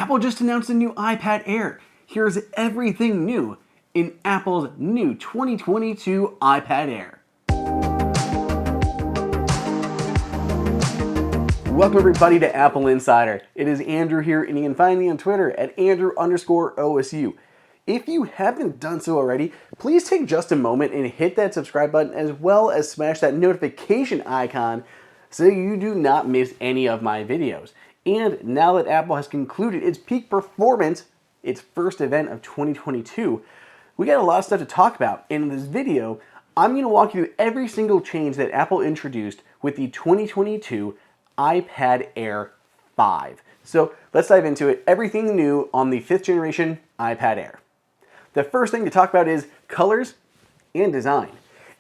Apple just announced a new iPad Air. Here's everything new in Apple's new 2022 iPad Air. Welcome everybody to Apple Insider. It is Andrew here, and you can find me on Twitter at Andrew_OSU. If you haven't done so already, please take just a moment and hit that subscribe button, as well as smash that notification icon so you do not miss any of my videos. And now that Apple has concluded its peak performance, its first event of 2022, we got a lot of stuff to talk about. In this video, I'm going to walk you through every single change that Apple introduced with the 2022 iPad Air 5. So let's dive into it. Everything new on the 5th generation iPad Air. The first thing to talk about is colors and design.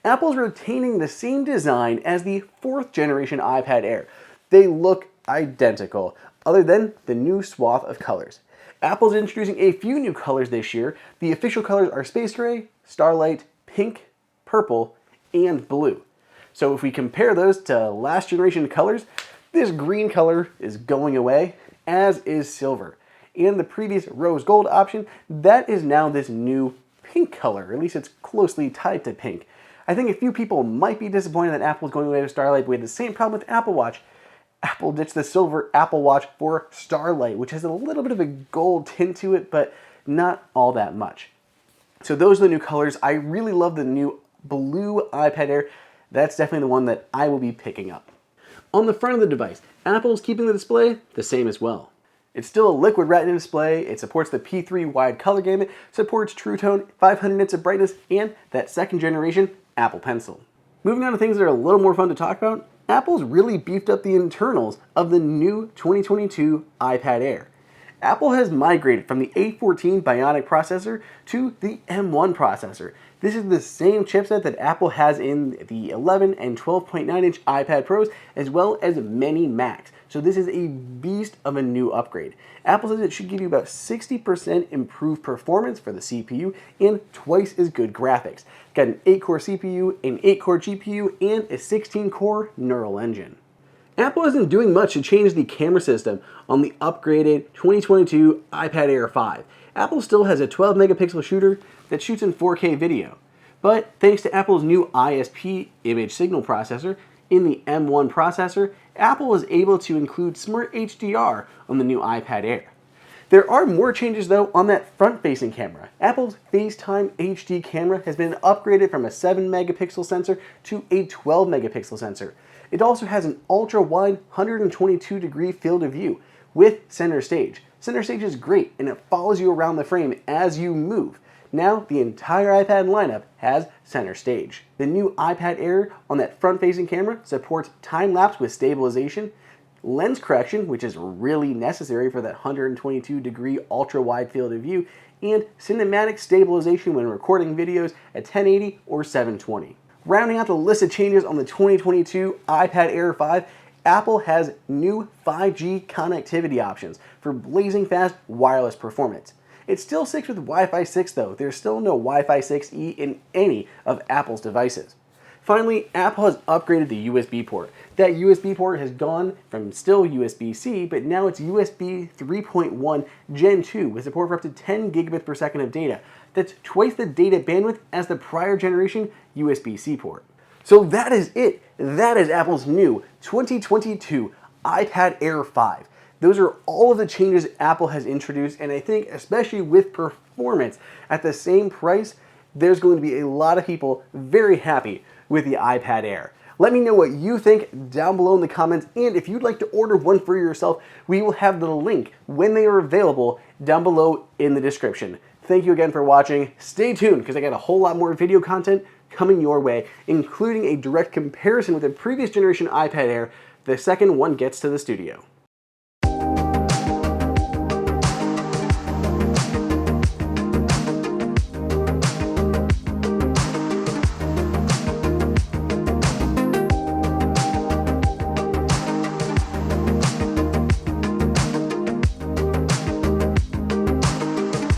Apple's retaining the same design as the 4th generation iPad Air. They look identical, other than the new swath of colors. Apple's introducing a few new colors this year. The official colors are Space Gray, Starlight, Pink, Purple, and Blue. So if we compare those to last generation colors, this green color is going away, as is silver. And the previous rose gold option, that is now this new pink color, or at least it's closely tied to pink. I think a few people might be disappointed that Apple's going away with Starlight, but we had the same problem with Apple Watch. Apple ditched the silver Apple Watch for Starlight, which has a little bit of a gold tint to it, but not all that much. So those are the new colors. I really love the new blue iPad Air. That's definitely the one that I will be picking up. On the front of the device, Apple's keeping the display the same as well. It's still a liquid retina display. It supports the P3 wide color gamut, supports True Tone, 500 nits of brightness, and that 2nd generation Apple Pencil. Moving on to things that are a little more fun to talk about, Apple's really beefed up the internals of the new 2022 iPad Air. Apple has migrated from the A14 Bionic processor to the M1 processor. This is the same chipset that Apple has in the 11 and 12.9-inch iPad Pros, as well as many Macs. So this is a beast of a new upgrade. Apple says it should give you about 60% improved performance for the CPU and twice as good graphics. Got an 8-core CPU, an 8-core GPU, and a 16-core neural engine. Apple isn't doing much to change the camera system on the upgraded 2022 iPad Air 5. Apple still has a 12 megapixel shooter that shoots in 4K video. But thanks to Apple's new ISP image signal processor in the M1 processor, Apple is able to include Smart HDR on the new iPad Air. There are more changes though on that front-facing camera. Apple's FaceTime HD camera has been upgraded from a 7 megapixel sensor to a 12 megapixel sensor. It also has an ultra-wide 122-degree field of view with center stage. Center stage is great, and it follows you around the frame as you move. Now, the entire iPad lineup has center stage. The new iPad Air on that front-facing camera supports time-lapse with stabilization, lens correction, which is really necessary for that 122-degree ultra-wide field of view, and cinematic stabilization when recording videos at 1080 or 720. Rounding out the list of changes on the 2022 iPad Air 5, Apple has new 5G connectivity options for blazing fast wireless performance. It still sticks with Wi-Fi 6 though. There's still no Wi-Fi 6E in any of Apple's devices. Finally, Apple has upgraded the USB port. That USB port has gone from still USB-C, but now it's USB 3.1 Gen 2 with support for up to 10 gigabits per second of data. That's twice the data bandwidth as the prior generation USB-C port. So that is it. That is Apple's new 2022 iPad Air 5. Those are all of the changes Apple has introduced, and I think especially with performance at the same price, there's going to be a lot of people very happy with the iPad Air. Let me know what you think down below in the comments, and if you'd like to order one for yourself, we will have the link when they are available down below in the description. Thank you again for watching. Stay tuned because I got a whole lot more video content coming your way, including a direct comparison with the previous generation iPad Air the second one gets to the studio.